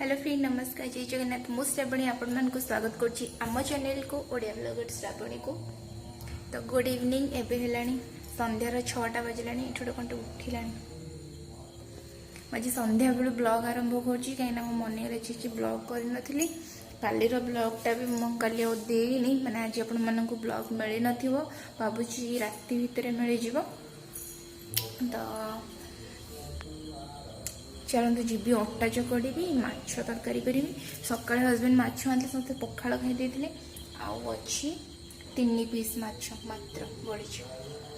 Hello friend नमस्कार जय जगन्नाथ मु श्रावणी आपण को स्वागत करुच्ची आम चैनल को ओडिया ब्लॉगर श्रावणी को। तो गुड इवनिंग एबे हेलानी संध्यार 6टा बजला छोटे कंटे उठिला आज संध्या बेलू ब्लॉग आरंभ करुच्ची कहीं मन अच्छी ब्लॉग कर कालीर ब्लॉगटा भी मुझे देनी मैंने आज आपण मन ब्लॉग मिल न भावुची राति भितर मिल जाव। तो चलते जीवी अटा चकड़ी माछ तरकारी करी सका हजबैंड माछ आनते समस्त पखाड़ खाई अच्छी 3 पीस माछ मात्र बड़ी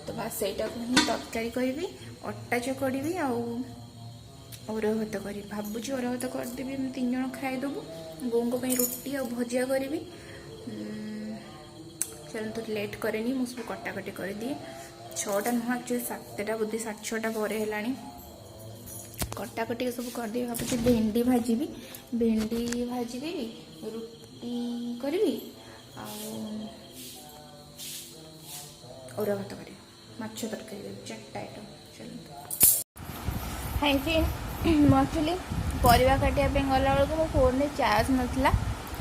तो बस सहीटा को ही तरकारी करी अटा चकड़ी अरुआ भात करी भावुची अरुआ भात करदेवी 3 जन खाईदेबू बों को रुटी और भजिया करी। चलते लेट करे मुझे सब कटाकटी कर दिए 6टा नुह एक्चुअली 7टा बोधे 6:30 पर है कटाकटी सब कर दिए भाई भेंडी भाजी देवी रुटी करी अरुआ भात करी माछ तरकारी 4टा आइटम। चलते हाई फ्रेंड मुझे एक्चुअली परिवा काटापी गला बेलू मो फोन में चार्ज नाला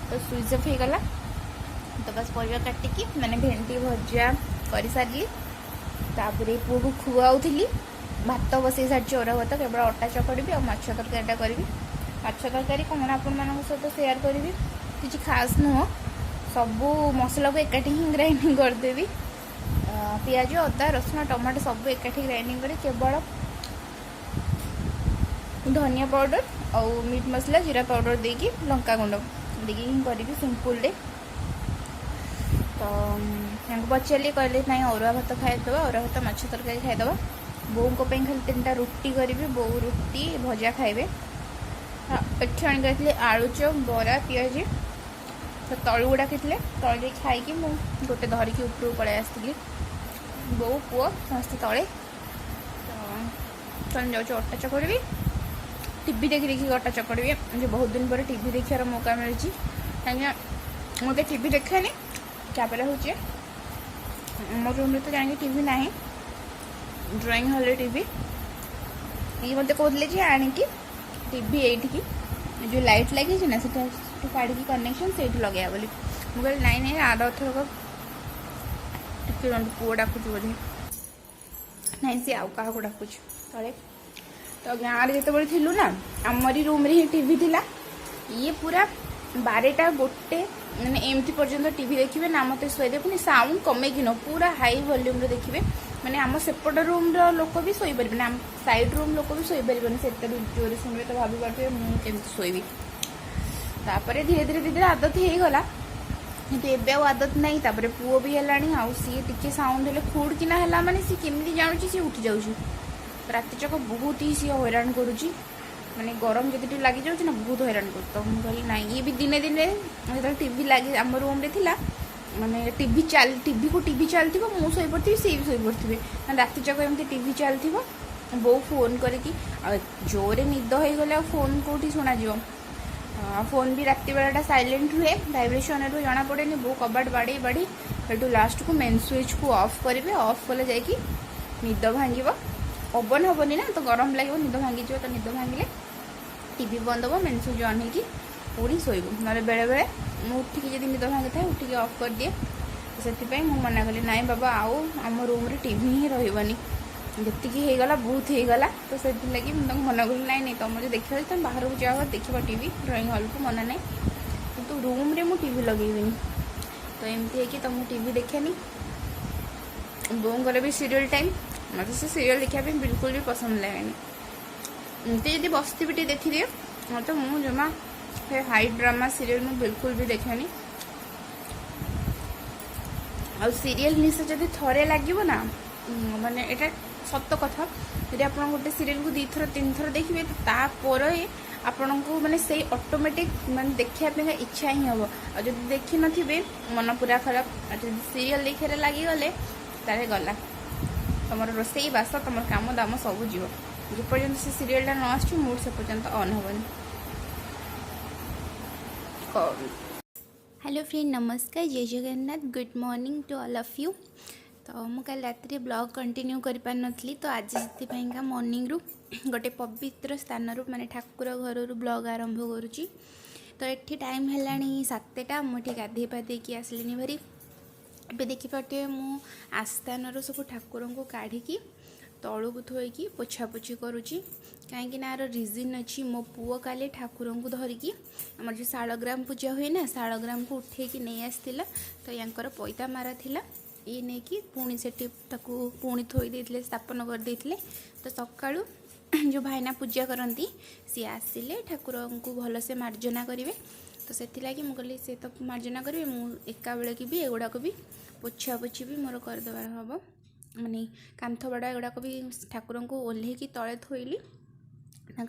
तो स्विच ऑफ हो गला। तो बस परिवा काटिकी मैंने भेंडी भजिया कर सारी तापर पुआ को खुआऊली भात बसई सारी अरुआ भात केवल अटा चकड़ी और माछ तरकारीटा करी माछ तरकारी कौन आपण सहित सेयार करी किसी खास नुह सबू मसला को एकाठी ही ग्राइंडिंग करदेवी पियाज अदा रसुण टमाटो सब एकाठी ग्राइंडिंग कर केवल धनिया पाउडर और मीट मसला जीरा पाउडर देकी लंका गुंड देकी करी सिंपल डे। तो पचारे कहले ना अरुआ भात खाईदे अरुआ भात माछ तरकारी खाईदे बों को खाली 3टा रुटी करी बो रुटी भजा खाइबे एठी आनी आलू चप बरा पियाज तो तलु गुड़ा खाई तले खाई गोटे धरिकी ऊपर पलि आसती बो पुओ समस्त तले। तो जाऊँ अटा चकड़ी टीवी देखी देखी अटा चकड़ी मुझे बहुत दिन पर टीवी देखार मौका मिली कहीं मत टीवी देखानी क्या हूँ मो रूम तो जाएंगे टीवी ना ड्राइंग हॉल टीवी ये मत कहते आणिकी टीवी ये जो लाइट लगी ना काढ़ी कनेक्शन से लगे बोली मुझे नाई नाई आर थरक पुओ डाकुच बोधे ना सी आउ क्या डाकुच तले। तो गाँव में जिते थी ना आमरी रूम रे टीवी थिला ये पूरा 12टा गोटे मैंने एमती पर्यंत टीवी देखिए ना मत शोदे पुणी साउंड कमेकी न पूरा हाई वॉल्यूम रे देखिए मैंने आम सेपट रूम लोक भी शोपर आम साइड रूम लोक भी शोपर से जोर शुणे तो भाभी पारे मुझे शोबी तापर धीरे धीरे धीरे आदत हो गला कि एवं आदत नहीं तापर पुओ भी है सी टी साउंड हेल्ले खुड़ किना है माने सी केमी जानूँ सी उठी जाऊँगी राति जाक बहुत ही सी हैरान करुच्ची माने गरम जब लगी जाऊँ ना बहुत हैरान कर। तो मुझे कहली ना ये भी दिने दिने जो टीवी लगे आम रूम रे थिला माने टीवी को टीवी चलती मुझे शोई पड़ी सी भी शोई पड़े राति जाक एमती टीवी चलती बो फोन करके जोरे निद हो गले फोन कौटी शुणा फोन भी राति बेलाटा साइलेंट हुए भाइब्रेशन रू जना पड़े बो कबाट बाड़ी बाड़ी से लास्ट को मेन स्विच को ऑफ करेंगे ऑफ कले जाकि निद भांग पवन हेनी ना तो गरम लगे निद भांगी तो निद भांगे टीवी बंद हम मेन स्विच ऑन हो पुणी शोबू ना बेले बेले मुझे उठिकी जब निद भांगी था उठिकी ऑफ कर दिए से मना कली ना बाबा आउ आम रूम रे टीवी ही रही जी होगला बहुत होगला तो से लगी मना कली ना नहीं तुम जो देखा तुम बाहर को जाओ देखा टीवी ड्राइंग हॉल को मना ना कि रूम रे मु टीवी लगेबी तो एमती है कि तुम टीवी देखेनी बोंगर भी सीरियल टाइम मत से सीरियल देखापी बिल्कुल भी पसंद लगेनी एमती जब बसती देखी दिए मत मुझे जमा हाई ड्रामा सीरियल मुझे बिल्कुल भी देखेनी आ सीरियल निशा जब थरे लगे ना माने एटा सत्य कथा यदि आप गोटे सीरियल को 2 थर 3 थर देखिए तापर आपण को माने से ऑटोमेटिक माने देखापी इच्छा ही हम और जब देखी नथिबे मन पूरा खराब जब सीरियल देखे लगी गले तारे गला तुम रोसई बास तुम काम दाम सब जीव जो पर्यंत से सीरियलटा न आस मूड से पर्यंत ऑन हेनी। हेलो फ्रेंड नमस्कार जय Jagannath good morning to all of you. तो मु कल राति ब्लॉग कंटिन्यू कर पार नथली तो आज से मॉर्निंग रू गोटे पवित्र स्थान रू माने ठाकुर घर ब्लॉग आरंभ करुच्ची। तो ये टाइम है 7टा मुझे गाधे पाधे की आसलिनी भारी ए देखिपे मु आस्थान सब ठाकुर को काढ़ी तलू को थोकी पोछापोछि करुच्ची कहीं रिजन अच्छी मो पुओ काले ठाकुर को धरिकी आम जो शालग्राम पूजा हुए ना शालग्राम को उठेकी नहीं आसला तो यांकर पैता मारा थिला ये नहीं कि पुणी से पुणी थोई देते स्थापन कर देते। तो सकाळु जो भाईना पूजा करती सी आसिले ठाकुर को भलसे मार्जना करेंगे। तो से मुझे से तो मार्जना करेंगे मु एका बेले की भी एगुड़ाक भी पोछा पोछि भी मोर करदेवार हम माने कांथ बड़ा एगुड़ाक भी ठाकुर को ओह्लैकी तले थोइली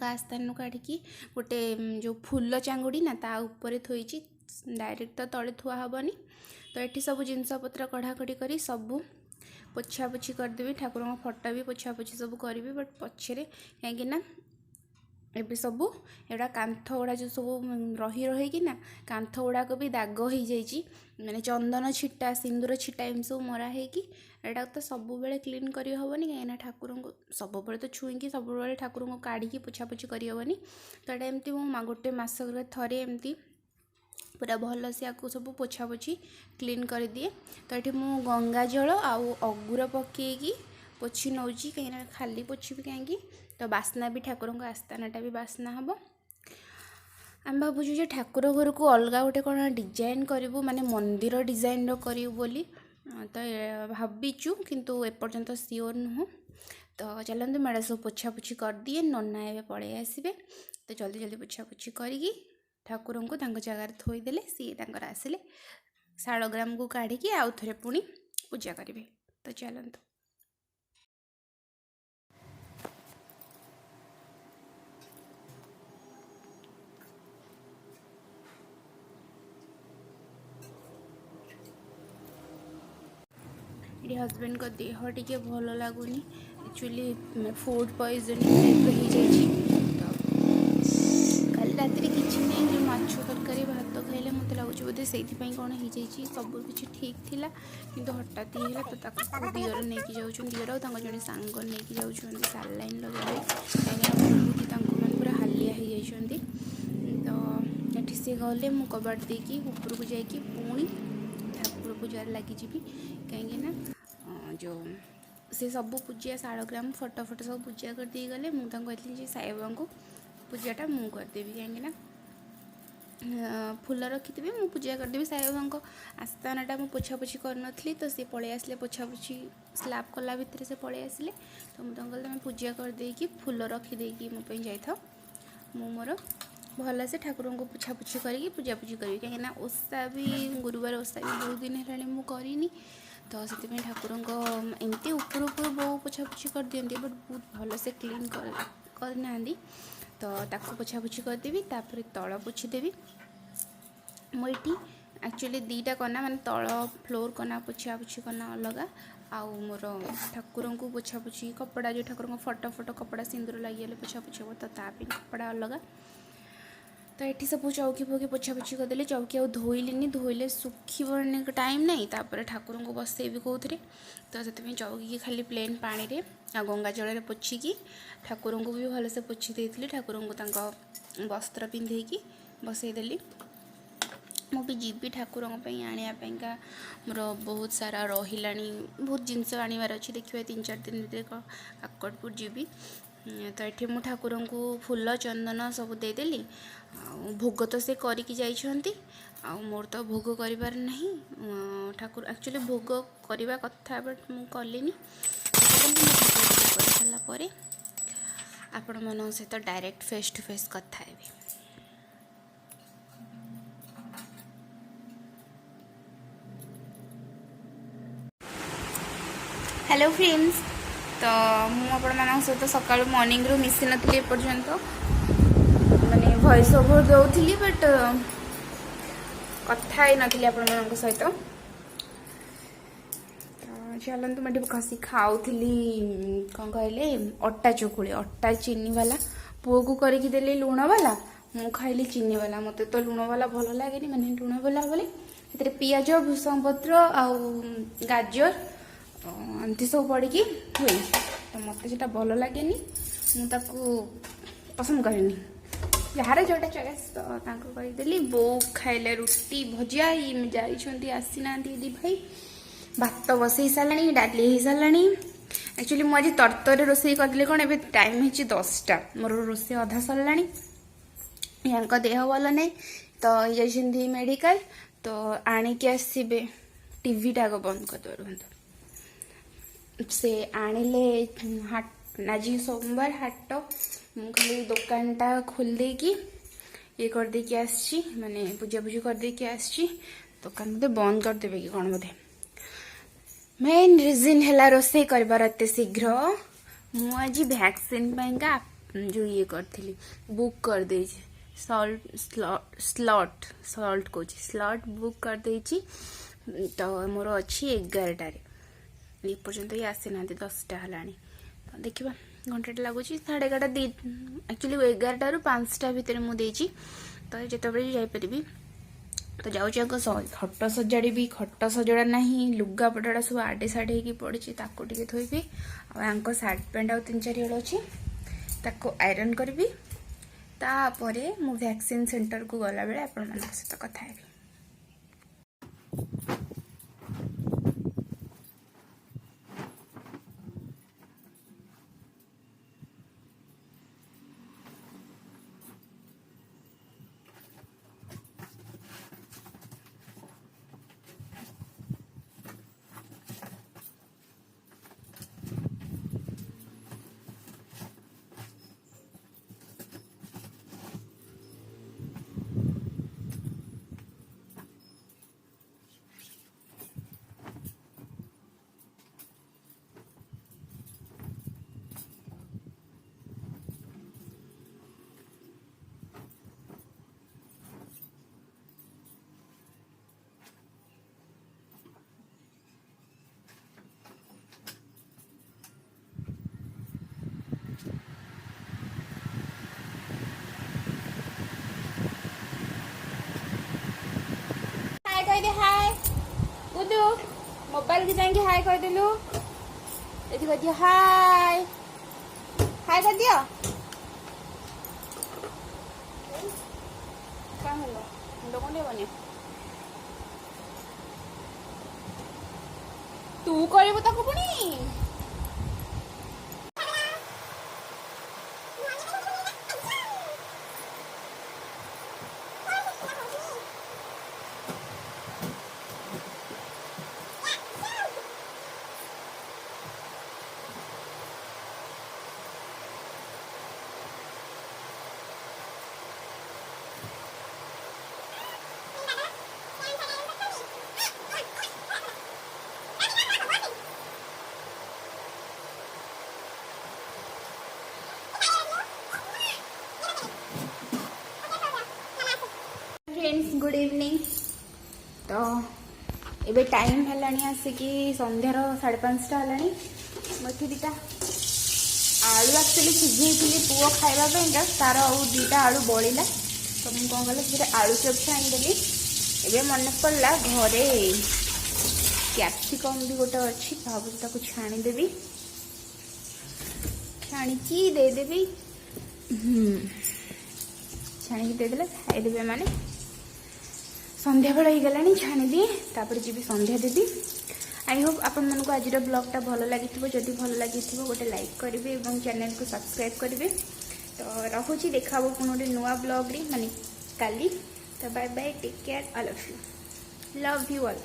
आस्थान काढ़ी गोटे जो फूल चांगुड़ी ना ता ऊपर थोइची डायरेक्ट तो तले थुआ हेनी। तो ये सब जिनपतर कढ़ाकढ़ी कर सब पोछापोछि करदेवी ठाकुर फटो भी पोछापोछि सब करी बट पछरे कहीं एबे सब एटा कांथ गुड़ा जो सब रही रही कि ना कांथ गुड़ाक भी दाग हो जाइए माने चंदन छिटा सिंदूर छिटा एम सब मरा है तो सब बेले क्लीन करी हेनी कहीं ठाकुर को सब तो छुईकी सब ठाकुर को काढ़ी पोछापोछि करी हेनी। तो ये एमती गोटे मस थे एमती पूरा भल से आपको सब पोछापोछि क्लीन कर दिए। तो ये मु गंगा जल आउ अगुर पकईकी पोछि नौची कहीं खाली पोछि कहीं तो बास्ना भी ठाकुर आस्थानाटा भी बास्ना हम आम भावुँ ठाकुर घर को अलग गोटे कौन डिजाइन करूँ माने मंदिर डिजाइन करूँ बोली तो भाविचु किंतु एपर्यंत सियोर नुह। तो चलते मेड़ा सब पोछापोछि कर दिए नना ए पलि आसबे तो जल्दी जल्दी पोछापोछि करी ठाकुर को जगार थोईदे सी आसिले शालग्राम को काढ़ी आउ थे पुणी पूजा करेंगे। तो चलते ये हस्बैंड को देह टी भल लगुनि एक्चुअली फूड पॉइजनिंग टाइप हो जाइए। तो कल रात किसी नहीं जो माछ तरकारी भात खाइले मत लगुच बोधे से कौन हो जाइए सब किसी ठीक थिला किंतु हठात ही तो दियर नहीं जाऊँ दियर और जड़े सांग नहीं जाऊँ सालाइन लगे कहीं पूरा हालिया हो जाती। तो ये सी गले मु कबाट देकी ऊपर को जाकि पुणी ठाकुर पूजार लगी कहीं जो से सब पूजा शालग्राम फटो फटो सब पूजा कर दी गले मुझे साई बाबा को पूजाटा मु करदेवी कहीं फूल रखी मु पूजा करदेवी साई बाबा आस्थानाटा मुझे पोछापोछि करनी तो सी पलि आसले पोछापोछि स्लाब कला भितर से पलि आसले तो मुझे तुम पूजा करदेकी फूल रखीदेकी मोप जाइथा मु मोर भल से ठाकुर को पोछापोछि करके पूजापूजी करी कहीं ओषा भी गुरुवार ओषा भी बहुत दिन है मुझे करनी। तो से ठाकुर को एमती ऊपर ऊपर बहु पोछापोछि कर दियंती बट बहुत भल से क्लीन करना तो ताको पोछापोछि करदेवी तापर तल पोछीदेवी मुझे एक्चुअली दीटा कना माने तल फ्लोर कना पोछापोछि कना अलग आउ मोर ठाकुर को पोछापोछि कपड़ा जो ठाकुर को फटो फटो कपड़ा सिंदूर लगे पोछापोछि हो तो तापी कपड़ा अलग। तो ये सब चौकी फौकी पोछापोछि करदे चौकी आ धोइलिनी धोइले सुखी टाइम नहीं तापर ठाकुर को बसैबी कौथे तो से चौकी की खाली प्लेन पानी रे आ गंगा जल पोछिकी ठाकुर को भी भलसे पोछि देइथिली ठाकुर को वस्त्र पिंधेकी बसईदेली। मुझे जीवी ठाकुर आनापाईका मोर बहुत सारा रही बहुत जिनस आनबार अच्छी देखिए 3-4 दिन भर काकटपुर जीवी। तो ये मु ठाकुर को फूल चंदन सब देदेली भोग तो से करके जाइछंती मोर तो भोग करिबार नहीं ठाकुर एक्चुअली भोग करवा कथा बट मु कलिनी कर सारा आपण मन सहित डायरेक्ट फेस टू फेस कथा हेबी। हेलो फ्रेंड्स तो मुझे सहित सका मॉर्निंग रू मिसी नी एपर्यंत माने वॉइस ओवर दौली बट कथा ही नी आपण सहित। चलते मुझे कसी खाऊली कौन कहले अटा चकुली अटा चीनी वाला पुओ को करके देली लुण वाला मु खाइली चीनी वाला मत तो लुण वाला भल लगे माने लुण वाला बोले पियाज भूसंग पत्र आउ गाजर तो एमती सब पड़ी हुए तो मत से भल लगे मुझे पसंद करेनि जार जोटा चॉइस तो कहीदेली बो खाइले रुटी भजिया ये आसीना दी भाई भात बसई सारे डाली हो सारे एक्चुअली मुझे तरतर रोसे करदे कौन ए टाइम हो 10टा मोर रोसे अधा सरला या देह भल ना तो ये मेडिकल तो आणिकी आसबे टीवीटा को बंद कर रुहतु से आणिले हाट आज सोमवार हाट मु खाली दुकानटा खोल देकी ये कर देकी आसची माने पूजा पूजी कर देकी आसची दुकान बोधे बंद कर देबे कि कोन बोधे मेन रीजन है रोसे करबार एते शीघ्र मु आज वैक्सीन पाइका जो ये करथली बुक कर दे स्लॉट कोची स्लॉट बुक कर देची तो मोर अच्छी 11टारे ये पर्यंत ये आसी ना 10टा हलानी तो देखिबा घंटाटे लगुच 11:30 दी एक्चुअली 11टा रु 5टा भितर मुझे तो जिते जापरि तो जाऊँ खट सजाड़ी खट सजड़ा ना लुगापटा सब आडे साडे हो पड़ी टे थोबी आंक सार्ट पैंट आ 3-4 हल अच्छी आयरन करी तापर मु वैक्सीन सेंटर को गला बेले आपण मान सहित कथा हेबी। कह दे हाय उदू मोबाइल की जाएंगे हाय कह देलु एथि कह दियो हाय हाय कर दियो का हलो लोगों ने बने तू करबो ताको पुनी फ्रेंड्स गुड इवनिंग तो ये टाइम है आसिकी संध्यार 5:30 है मुझे दीटा आलू एक्चुअली सिझे पुओ खावाई तार दीटा आलू बड़ा तो मुझे कौन कल आलू चप छाणीदेली एवं मन पड़ा घरे कैप्सिकम भी गोटे अच्छी भाव छाणीदेवी छाणिकी देदेवी छाणिकी देदेले खाईदेवे माने संध्या बेल हो गलानी छाणी दिए तापर जी संध्या देवी आई होप आपण मानक आज ब्लॉगटा भल लगी जदि भल लगी गोटे लाइक करेंगे और चैनल को सब्सक्राइब करेंगे तो रखुची देखा पुणी गोटे नुआ ब्लॉग रे माने काली तो bye bye take care all of you love you all.